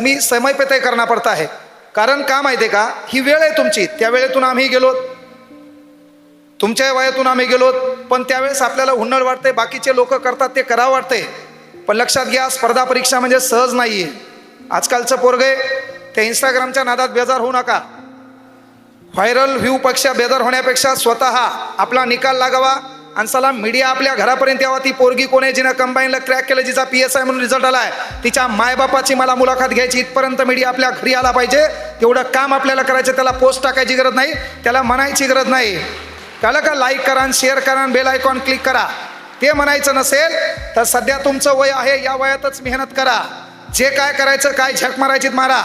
मी समय पे तय करना पड़ता है. कारण का माहिती आहे का, ही वेळ आहे तुमची. त्या वेळेतून आम्ही गेलो, तुमच्या वयातून आम्ही गेलो, पण त्यावेळेस आपल्याला हुन्नड वाटते, बाकीचे लोक करतात ते करावं वाटते. पण लक्षात घ्या, स्पर्धा परीक्षा म्हणजे सहज नाहीये. आजकालचं पोरगे त्या इंस्टाग्रामच्या नादात बेजार होऊ नका. व्हायरल व्ह्यू पेक्षा बेजार होण्यापेक्षा स्वतः आपला निकाल लागावा आणि चला मीडिया आपल्या घरापर्यंत यावा. ती पोरगी कोण आहे जिनं कंबाईनला क्रॅक केलं, जिचा PSI म्हणून रिझल्ट आलाय, तिच्या मायबापाची मला मुलाखत घ्यायची, इथपर्यंत मीडिया आपल्या घरी आला पाहिजे. तेवढं काम आपल्याला करायचं. त्याला पोस्ट टाकायची गरज नाही, त्याला म्हणायची गरज नाही. कळलं का? लाईक करा, शेअर करा, बेल आयकॉन क्लिक करा. ते म्हणायचं नसेल तर सध्या तुमचं वय आहे, या वयातच मेहनत करा. जे काय करायचं, काय झक मारायची मारा.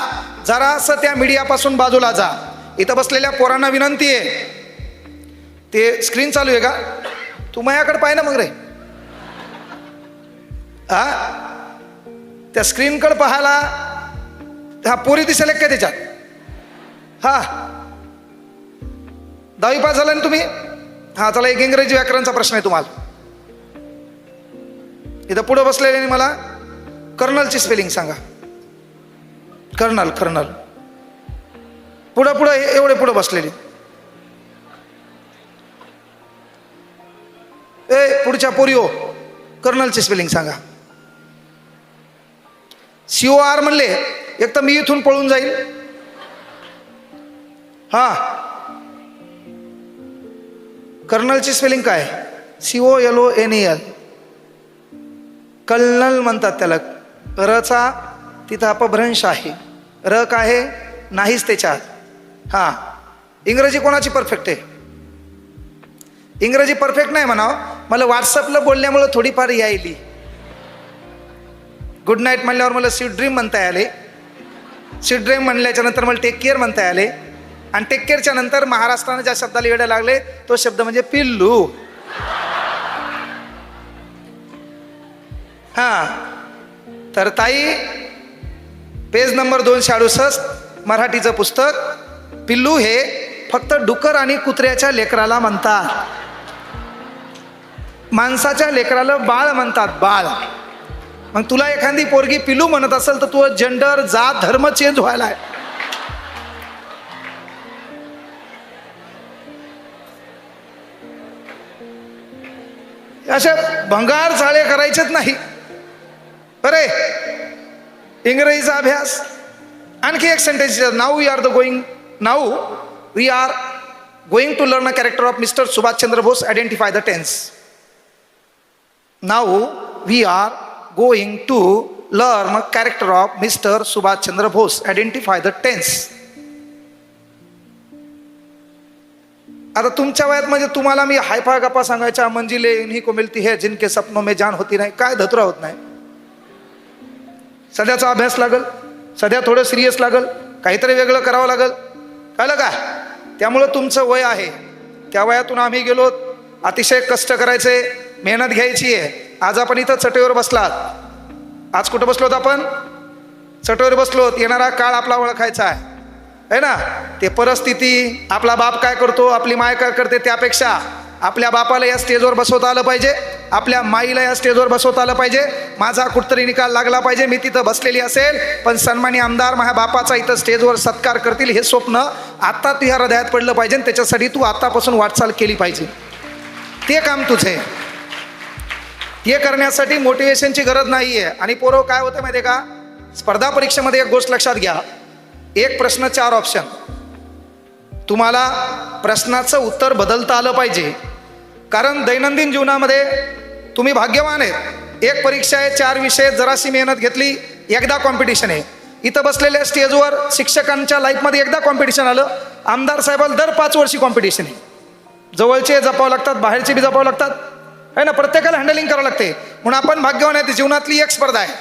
जरासं त्या मीडियापासून बाजूला जा. इथं बसलेल्या पोरांना विनंती आहे, ते स्क्रीन चालू आहे का? तू माझ्याकडे पाय ना मग रे. हा, त्या स्क्रीनकडे पाहायला हा पोरी दिसेल काय त्याच्यात? हा, 10वी पास झाला ना तुम्ही? हा, चला एक इंग्रजी व्याकरणचा प्रश्न आहे तुम्हाला. इथं पुढे बसलेले मला कर्नलची स्पेलिंग सांगा. Colonel, colonel. पुढं पुढं एवढे पुढे बसलेली. ए पुढच्या पोरिओ, कर्नलची स्पेलिंग सांगा. COR म्हणले, एक तर मी इथून पळून जाईल. हा, कर्नलची स्पेलिंग काय? COLONEL. कर्नल म्हणतात त्याला. रचा तिथं अपभ्रंश आहे. र काय आहे? नाहीच त्याच्यात. हा, इंग्रजी कोणाची परफेक्ट आहे? इंग्रजी परफेक्ट नाही म्हणावं, मला व्हॉट्सअपला बोलण्यामुळे थोडीफार यायली. गुड नाईट म्हणल्यावर मला स्वीट ड्रीम म्हणता आले. स्वीट ड्रीम म्हणल्याच्या नंतर मला टेक केअर म्हणता आले. आणि टेक केअरच्या नंतर महाराष्ट्राने ज्या शब्दाला येडे लागले तो शब्द म्हणजे पिल्लू. हा, तर ताई, पेज नंबर 268 मराठीचं पुस्तक. पिल्लू हे फक्त डुकर आणि कुत्र्याच्या लेकराला म्हणतात. माणसाच्या लेकराला बाळ म्हणतात, बाळ. मग तुला एखादी पोरगी पिल्लू म्हणत असेल तर तुझं जेंडर, जात, धर्म चेंज व्हायला आहे. अशा भंगार चाळे करायचेच नाही. अरे इंग्रजीचा अभ्यास. आणखी एक sentence. Now we are going to learn a character of mister Subhash Chandra Bose. Identify the tense. Now we are going to learn a character of mister Subhash Chandra Bose. Identify the tense. आता तुमच्या वयात म्हणजे तुम्हाला मी हायफाय गप्पा सांगायच्या, मंजिले इन्हीं को मिलती है जिनके सपनों में जान होती नाही, काय धतुरा होत नाही. सध्याचा अभ्यास लागल, सध्या थोडं सिरियस लागल, काहीतरी वेगळं करावं लागल. कळलं का? त्यामुळं तुमचं वय आहे, त्या वयातून आम्ही गेलो. अतिशय कष्ट करायचे, मेहनत घ्यायची आहे. आज आपण इथं चटईवर बसलात. आज कुठं बसलोत आपण? चटईवर बसलोत. येणारा काळ आपला ओळखायचा आहे ना. ते परिस्थिती, आपला बाप काय करतो, आपली माय काय करते, त्यापेक्षा आपल्या बापाला या स्टेजवर बसवता आलं पाहिजे, आपल्या माईला या स्टेजवर बसवता आलं पाहिजे. माझा कुठतरी निकाल लागला पाहिजे. मी तिथं बसलेली असेल पण सन्मानी आमदार माझ्या बापाचा इथं स्टेजवर सत्कार करतील हे स्वप्न आता तुझ्या हृदयात पडलं पाहिजे. त्याच्यासाठी तू आतापासून वाटचाल केली पाहिजे. ते काम तुझे. ते करण्यासाठी मोटिवेशनची गरज नाही आहे. आणि पोरं काय होतं माहिती आहे का, स्पर्धा परीक्षेमध्ये एक गोष्ट लक्षात घ्या, एक प्रश्न 4 ऑप्शन. तुम्हाला प्रश्नाचं उत्तर बदलता आलं पाहिजे. कारण दैनंदिन जीवनामध्ये तुम्ही भाग्यवान आहेत. एक परीक्षा आहे, 4 विषय, जराशी मेहनत घेतली, एकदा कॉम्पिटिशन आहे. इथं बसलेल्या स्टेजवर शिक्षकांच्या लाईफमध्ये एकदा कॉम्पिटिशन आलं. आमदार साहेबाला दर 5 वर्षी कॉम्पिटिशन आहे. जवळचे जपावं लागतात, बाहेरचे बी जपावं लागतात, है ना. प्रत्येकाला हँडलिंग करावं लागते. म्हणून आपण भाग्यवान आहे. जीवनातली एक स्पर्धा आहे.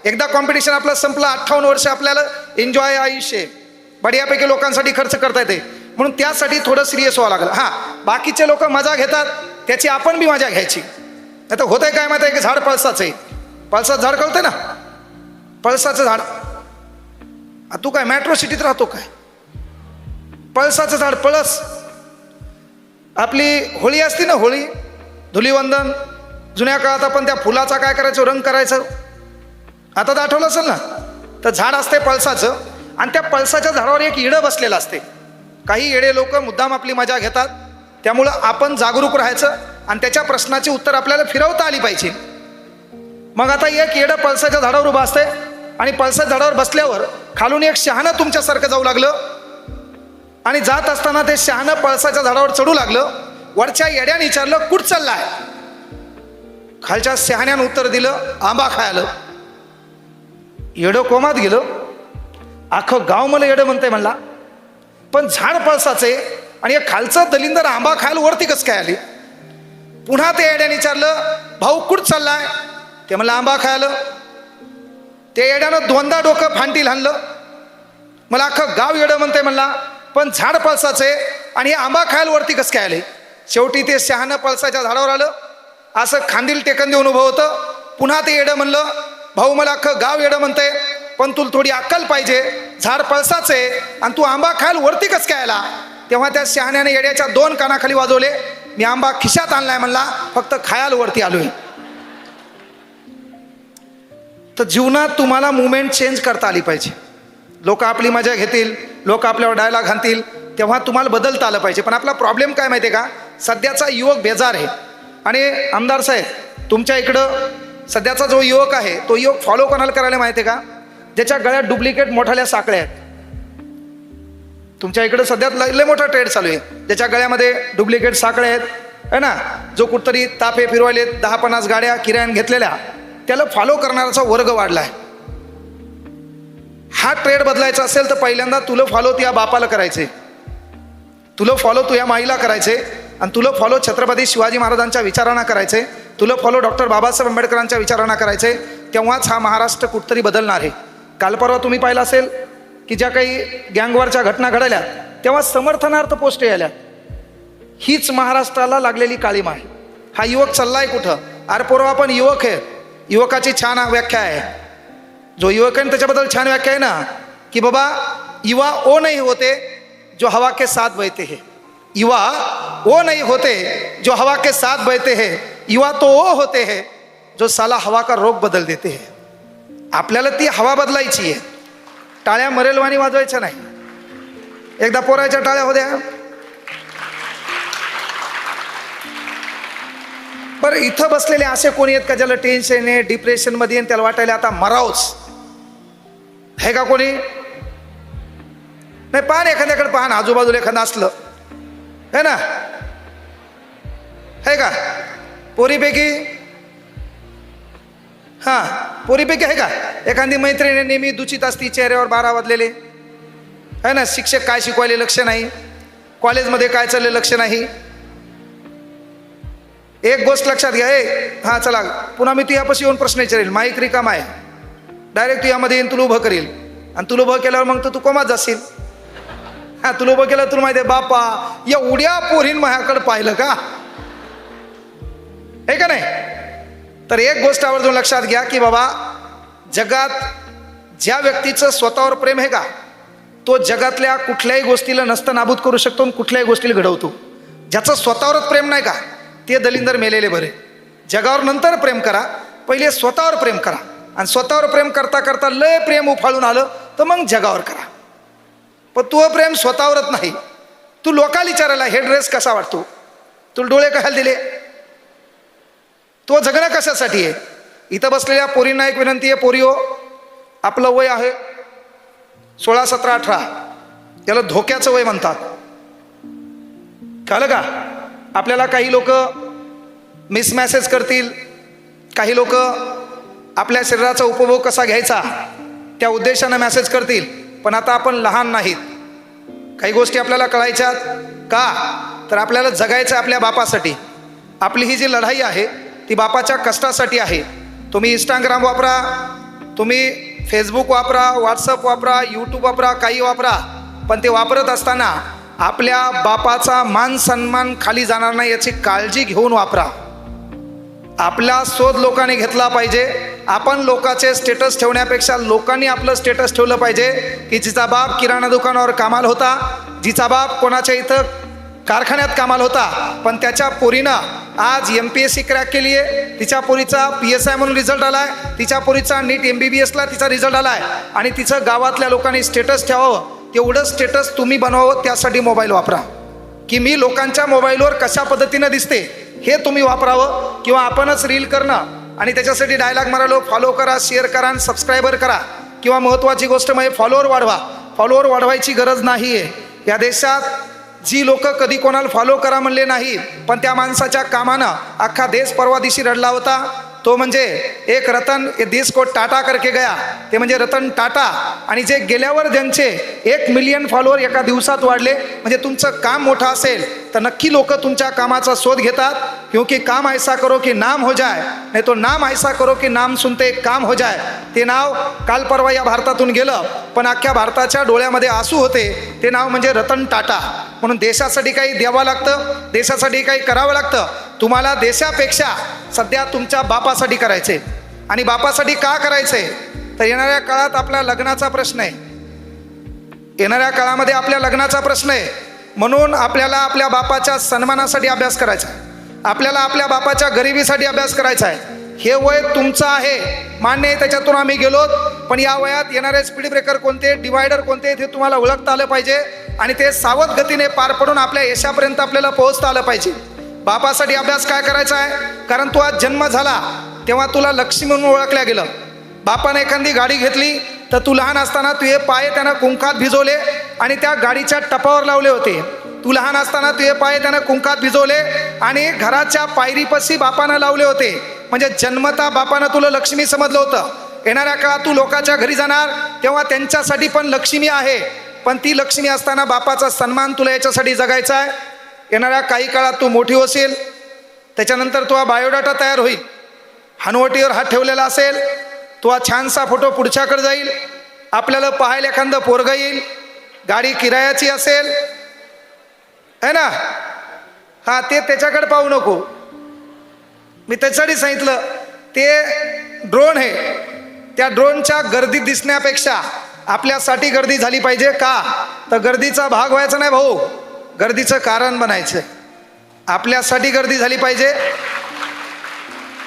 एकदा कॉम्पिटिशन आपलं संपलं, 58 वर्ष आपल्याला एन्जॉय आयुष्य बढियापैकी लोकांसाठी खर्च करता येते. म्हणून त्यासाठी थोडं सिरियस व्हावं लागलं. हां, बाकीचे लोक मजा घेतात त्याची आपण बी मजा घ्यायची. नाही तर होतंय काय माहिती आहे की झाड पळसाचं आहे. पळसाचं झाड कळतंय ना, पळसाचं झाड. तू काय मेट्रो सिटीत राहतो काय? पळसाचं झाड, पळस. आपली होळी असती ना, होळी, धुलीवंदन. जुन्या काळात आपण त्या फुलाचा काय करायचं, रंग करायचं. आता तर आठवलं असेल ना, तर झाड असते पळसाचं, आणि त्या पळसाच्या झाडावर एक इडं बसलेलं असते. काही येडे लोक मुद्दाम आपली मजा घेतात. त्यामुळं आपण जागरूक राहायचं आणि त्याच्या प्रश्नाची उत्तर आपल्याला फिरवता आली पाहिजे. मग आता एक येडं पळसाच्या झाडावर उभं असते, आणि पळसाच्या झाडावर बसल्यावर खालून एक शहाणं तुमच्यासारखं जाऊ लागलं, आणि जात असताना ते शहाणं पळसाच्या झाडावर चढू लागलं. वरच्या येड्याने विचारलं, कुठ चाललाय? खालच्या शहाण्यानं उत्तर दिलं, आंबा खायला. येडं कोमात गेलं. अख्खं गाव मला येडं म्हणतंय म्हणला, पण झाड पळसाचे आणि एक खालचं दलिंदर आंबा खायला वरती कसं काय आली? पुन्हा ते येड्याने विचारलं, भाऊ कुठ चाललाय? ते म्हणलं आंबा खायला. ते येड्यानं दोनदा डोकं फांटील हाणलं. मला अख्खं गाव येडं म्हणतंय म्हणला, पण झाड पळसाचे आणि हे आंबा खायला वरती कसं काय आले? शेवटी ते शहाणं पळसाच्या झाडावर आलं, असं खांदील टेकन देऊन उभं होतं. पुन्हा ते येडं म्हणलं, भाऊ मला अख्खं गाव येडं म्हणतंय, पण तुला थोडी अक्कल पाहिजे. झाड पळसाचे आणि तू आंबा खायला वरती कसं काय आला? तेव्हा त्या शहाण्याने येड्याच्या दोन कानाखाली वाजवले. मी आंबा खिशात आणलाय म्हणला, फक्त खायला वरती आलोय. तर जीवनात तुम्हाला मुवमेंट चेंज करता आली पाहिजे. लोक आपली मजा घेतील, लोक आपल्यावर डायलॉग घालतील, तेव्हा तुम्हाला बदलता आलं पाहिजे. पण आपला प्रॉब्लेम काय माहिती आहे का? सध्याचा युवक बेजार आहे. आणि आमदार साहेब, तुमच्या इकडं सध्याचा जो युवक आहे तो युवक फॉलो कोणाला करायला माहिती आहे का? ज्याच्या गळ्यात डुप्लिकेट मोठाल्या साखळ्या आहेत. तुमच्या इकडं सध्यात लय मोठा ट्रेड चालू आहे, ज्याच्या गळ्यामध्ये डुप्लिकेट साखळ्या आहेत, है ना? जो कुठतरी ताफे फिरवायलेत, 10-50 गाड्या किरायान घेतलेल्या, त्याला फॉलो करणाराचा वर्ग वाढलाय. हा ट्रेड बदलायचा असेल तर पहिल्यांदा तुला फॉलो तुझ्या बापाला करायचे, तुला फॉलो तुझ्या माईला करायचे, आणि तुला फॉलो छत्रपती शिवाजी महाराजांच्या विचारांना करायचे, तुला फॉलो डॉक्टर बाबासाहेब आंबेडकरांच्या विचारांना करायचे. तेव्हाच हा महाराष्ट्र कुठतरी बदलणार आहे. काल परवा तुम्ही पाहिलं असेल की ज्या काही गँगवरच्या घटना घडल्या, तेव्हा समर्थनार्थ पोस्ट आल्या. हीच महाराष्ट्राला लागलेली काळीमा आहे. हा युवक चाललाय कुठं? अरे पोरवा, आपण युवक आहे. युवकाची छान व्याख्या आहे, जो युवक आहे त्याच्याबद्दल छान व्याख्या आहे ना, की बाबा युवा ओ नहीं होते जो हवा के साथ बहते हैं. युवा वो नहीं होते जो हवा के साथ बहते हैं, युवा तो वो होते हैं जो साला हवा का रोग बदल देते हैं. आपल्याला ती हवा बदलायची आहे, टाळ्या मरेलवाणी वाजवायच्या नाही. एकदा पोराच्या टाळ्या होत्या. बरं, इथं बसलेले असे कोणी आहेत का ज्याला टेन्शन आहे, डिप्रेशन मध्ये, त्याला वाटायला आता मरावच आहे का कोणी? नाही. पान एखाद्याकडे पान, आजूबाजूला एखादं असलं है ना, है का? पोरीपैकी हा, पोरीपैकी आहे का एखादी मैत्रिणी नेहमी दुचित असती, चेहऱ्यावर 12 वाजलेले, है ना? शिक्षक काय शिकवायले लक्ष नाही, कॉलेजमध्ये काय चालले लक्ष नाही. एक गोष्ट लक्षात घ्या. हा चला, पुन्हा मी तुझ्यापाशी येऊन प्रश्न विचारेल, माईक रिकाम आहे, डायरेक्ट तुझ्यामध्ये येईन, तुला उभं करील, आणि तुला उभं केल्यावर मग तू कोमात जाशील. हा, तुला उभं केलं, तुला माहिती आहे बापा एवढ्या पोरीन माझ्याकडे पाहिलं का, हे का नाही? तर एक गोष्ट आवर्जून लक्षात घ्या की बाबा, जगात ज्या व्यक्तीचं स्वतःवर प्रेम आहे का, तो जगातल्या कुठल्याही गोष्टीला नसतं नाबूद करू शकतो आणि कुठल्याही गोष्टीला घडवतो. ज्याचं स्वतःवरच प्रेम नाही का, ते दलिंदर मेलेले बरे. जगावर नंतर प्रेम करा, पहिले स्वतःवर प्रेम करा, आणि स्वतःवर प्रेम करता करता लय प्रेम उफाळून आलं तर मग जगावर करा. पण तू प्रेम स्वतःवरच नाही, तू लोकाला विचारायला हे ड्रेस कसा वाटतो, तुला डोळे कशाला दिले, तो जगणं कशासाठी आहे? इथं बसलेल्या पोरींना एक विनंती आहे, पोरीओ, आपलं वय आहे 16, 17, 18, त्याला धोक्याचं वय म्हणतात, कळलं का? आपल्याला काही लोक मिसमॅसेज करतील, काही लोक आपल्या शरीराचा उपभोग कसा घ्यायचा त्या उद्देशानं मेसेज करतील. पण आता आपण लहान नाहीत, काही गोष्टी आपल्याला कळायच्यात का, तर आपल्याला जगायचं आपल्या बापासाठी. आपली ही जी लढाई आहे ती बापाच्या कष्टासाठी आहे. तुम्ही इंस्टाग्राम वापरा, तुम्ही फेसबुक वापरा, व्हॉट्सअप वापरा, यूट्यूब वापरा, काही वापरा, पण ते वापरत असताना आपल्या बापाचा मान सन्मान खाली जाणार नाही याची काळजी घेऊन वापरा. आपला शोध लोकांनी घेतला पाहिजे. आपण लोकांचे स्टेटस ठेवण्यापेक्षा लोकांनी आपलं स्टेटस ठेवलं पाहिजे की जिचा बाप किराणा दुकानावर कामाला होता, जिचा बाप कोणाच्या इथं कारखान्यात कामाला होता, पण त्याच्या पोरीनं आज MPSC क्रॅक केली आहे, तिच्या पोरीचा PSI म्हणून रिझल्ट आलाय, तिच्या पोरीचा नीट MBBSला तिचा रिझल्ट आलाय, आणि तिचं गावातल्या लोकांनी स्टेटस ठेवावं, तेवढं स्टेटस तुम्ही बनवावं, त्यासाठी मोबाईल वापरा. की मी लोकांच्या मोबाईलवर कशा पद्धतीनं दिसते हे तुम्ही वापरावं, किंवा आपणच रील करणं आणि त्याच्यासाठी डायलॉग मारालो, फॉलो करा, शेअर करा आणि सबस्क्रायबर करा. किंवा महत्त्वाची गोष्ट म्हणजे फॉलोअर वाढवा. फॉलोअर वाढवायची गरज नाही आहे. या देशात जी लोक कधी कोणाला फॉलो करा म्हणले नाही, पण त्या माणसाच्या कामानं अख्खा देश परवा दिवशी रडला होता. तो म्हणजे एक रतन देश को टाटा करके गया, ते म्हणजे रतन टाटा. आणि जे गेल्यावर ज्यांचे 1 मिलियन फॉलोअर एका दिवसात वाढले. म्हणजे तुमचं काम मोठं असेल तर नक्की लोक तुमच्या कामाचा शोध घेतात. क्योंकि काम ऐसा करो कि नाम हो जाए, नाही तो नाम ऐसा करो कि नाम सुनते काम हो जाए. ते नाव काल परवा या भारतातून गेलं, पण अख्ख्या भारताच्या डोळ्यामध्ये आसू होते. ते नाव म्हणजे रतन टाटा. म्हणून देशासाठी काही द्यावं लागतं, देशासाठी काही करावं लागतं. तुम्हाला देशापेक्षा सध्या तुमच्या बापासाठी करायचे. आणि बापासाठी का करायचे तर येणाऱ्या काळात आपल्या लग्नाचा प्रश्न आहे. येणाऱ्या काळामध्ये आपल्या लग्नाचा प्रश्न आहे. म्हणून आपल्याला आपल्या बापाच्या सन्मानासाठी अभ्यास करायचा आहे. आपल्याला आपल्या बापाच्या गरिबीसाठी अभ्यास करायचा आहे. हे वय तुमचं आहे, मान्य आहे, त्याच्यातून आम्ही गेलो. पण या वयात येणारे स्पीड ब्रेकर कोणते, डिवायडर कोणते, ते तुम्हाला ओळखता आलं पाहिजे. आणि ते सावध गतीने पार पडून आपल्या यशापर्यंत आपल्याला पोहोचता आलं पाहिजे. बापासाठी अभ्यास काय करायचा आहे, कारण तू आज जन्म झाला तेव्हा तुला लक्ष्मी म्हणून ओळखल्या गेलं. बापाने एखादी गाडी घेतली तर तू लहान असताना तुझे पाय त्यानं कुंकात भिजवले आणि त्या गाडीच्या टपावर लावले होते. तू लहान असताना तुझे पाय त्यानं कुंकात भिजवले आणि घराच्या पायरीपाशी बापानं लावले होते. म्हणजे जन्मता बापानं तुला लक्ष्मी समजलं होतं. येणाऱ्या काळात तू लोकांच्या घरी जाणार तेव्हा त्यांच्यासाठी पण लक्ष्मी आहे, पण ती लक्ष्मी असताना बापाचा सन्मान तुला याच्यासाठी जगायचा आहे. येणाऱ्या काही काळात तू मोठी होशील, त्याच्यानंतर तुझा बायोडाटा तयार होईल. हनुवटीवर हात ठेवलेला असेल, तुझा छानसा फोटो पुढच्याकडे जाईल, आपल्याला पाहायला एखादं पोरगं येईल, गाडी किरायाची असेल है ना, हा ते त्याच्याकडे पाहू नको. मी त्याच्यासाठी सांगितलं ते ड्रोन आहे. त्या ड्रोनच्या गर्दीत दिसण्यापेक्षा आपल्यासाठी गर्दी झाली पाहिजे. का तर गर्दीचा भाग व्हायचा नाही भाऊ, गर्दीचं कारण बनायचं. आपल्यासाठी गर्दी झाली पाहिजे.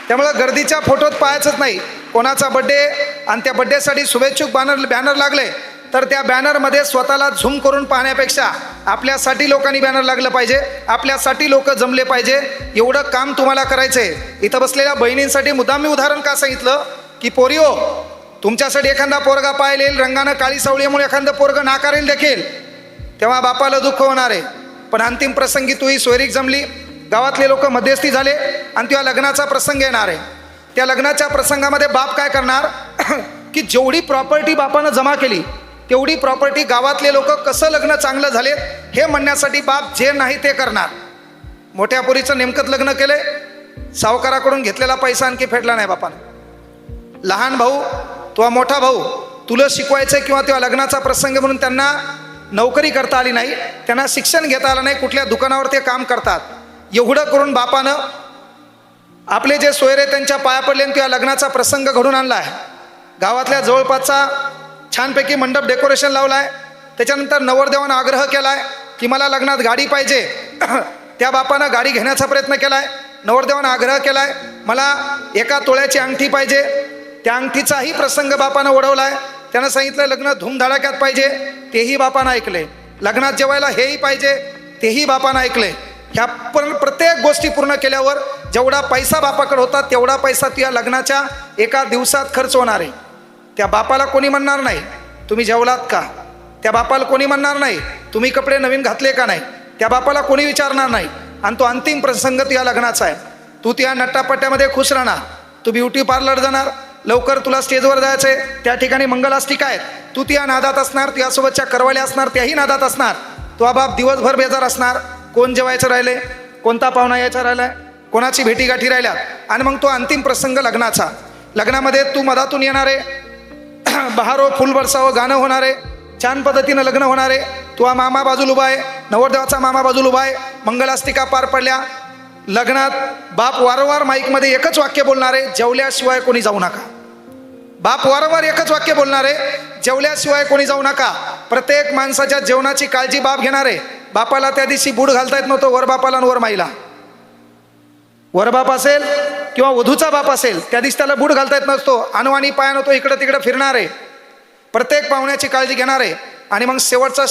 त्यामुळं गर्दीच्या फोटोत पाहायचंच नाही. कोणाचा बड्डे आणि त्या बड्डेसाठी शुभेच्छुक बॅनर लागले तर त्या बॅनरमध्ये स्वतःला झूम करून पाहण्यापेक्षा आपल्यासाठी लोकांनी बॅनर लागलं पाहिजे, आपल्यासाठी लोक जमले पाहिजे. एवढं काम तुम्हाला करायचं आहे. इथं बसलेल्या बहिणींसाठी मुद्दाम मी उदाहरण का सांगितलं की पोरिओ, तुमच्यासाठी एखादा पोरगा पाहायला येईल, रंगानं काळी सावळीमुळे एखादं पोरगं नाकारेल देखील, तेव्हा बापाला दुःख होणार आहे. पण अंतिम प्रसंगी तू ही सोयरीक जमली, गावातले लोक मध्यस्थी झाले आणि तुझ्या लग्नाचा प्रसंग येणार आहे. त्या लग्नाच्या प्रसंगामध्ये बाप काय करणार की जेवढी प्रॉपर्टी बापानं जमा केली तेवढी प्रॉपर्टी गावातले लोक कसं लग्न चांगलं झाले हे म्हणण्यासाठी बाप जे नाही ते करणार. मोठ्या पोरीचं नेमकंच लग्न केलंय, सावकाराकडून घेतलेला पैसा आणखी फेडला नाही बापानं. लहान भाऊ तुझा मोठा भाऊ तुला शिकवायचं किंवा तेव्हा लग्नाचा प्रसंग म्हणून त्यांना नोकरी करता आली नाही, त्यांना शिक्षण घेता आलं नाही, कुठल्या दुकानावर ते काम करतात. एवढं करून बापानं आपले जे सोयरे त्यांच्या पाया पडले आणि त्या लग्नाचा प्रसंग घडून आणला आहे. गावातल्या जवळपासचा छानपैकी मंडप डेकोरेशन लावला आहे. त्याच्यानंतर नवरदेवानं आग्रह केला आहे की मला लग्नात गाडी पाहिजे. त्या बापानं गाडी घेण्याचा प्रयत्न केला आहे. नवरदेवानं आग्रह केला आहे मला 1 तोळ्याची अंगठी पाहिजे. त्या अंगठीचाही प्रसंग बापानं ओढवला आहे. त्यानं सांगितलं लग्न धूमधडाक्यात पाहिजे, तेही बापानं ऐकले. लग्नात जेवायला हेही पाहिजे, तेही बापानं ऐकले. ह्या प्रत्येक गोष्टी पूर्ण केल्यावर जेवढा पैसा बापाकडे होता तेवढा पैसा त्या लग्नाच्या 1 दिवसात खर्च होणार आहे. त्या बापाला कोणी म्हणणार नाही तुम्ही जेवलात का, त्या बापाला कोणी म्हणणार नाही तुम्ही कपडे नवीन घातले का नाही, त्या बापाला कोणी विचारणार नाही. आणि तो अंतिम प्रसंग तुझ्या लग्नाचा आहे. तू त्या नट्टापट्ट्यामध्ये खुश राहणार, तू ब्युटी पार्लर जाणार, लवकर तुला स्टेजवर जायचं आहे, त्या ठिकाणी मंगलाष्टिका आहेत, तू त्या नादात असणार, तुझ्यासोबतच्या करवाल्या असणार त्याही नादात असणार. तो बाप दिवसभर बेजार असणार, कोण जेवायचं राहिले, कोणता पाहुणा यायचा राहिलाय, कोणाची भेटीगाठी राहिल्या. आणि मग तो अंतिम प्रसंग लग्नाचा. लग्नामध्ये तू मधातून येणार आहे, बहारो फुल बरसावं गाणं होणार आहे, छान पद्धतीनं लग्न होणार आहे. तुझा मामा बाजूला उभा आहे, नवरदेवाचा मामा बाजूला उभा आहे. मंगलाष्टिका पार पडल्या. लग्नात बाप वारंवार माईकमध्ये एकच वाक्य बोलणार आहे, जेवल्याशिवाय कोणी जाऊ नका. बाप वारंवार एकच वाक्य बोलणार आहे, जेवल्याशिवाय कोणी जाऊ नका. प्रत्येक माणसाच्या जेवणाची काळजी बाप घेणार आहे. बापाला त्या दिवशी बूट घालता येत नव्हतं, वर बापाला आणि वर माईला. वर बाप असेल किंवा वधूचा बाप असेल त्या दिवशी त्याला बूट घालता येत नसतो, अनवाणी पायानं तो इकडं तिकडं फिरणार आहे, प्रत्येक पाहुण्याची काळजी घेणार आहे. आणि मग शेवटचा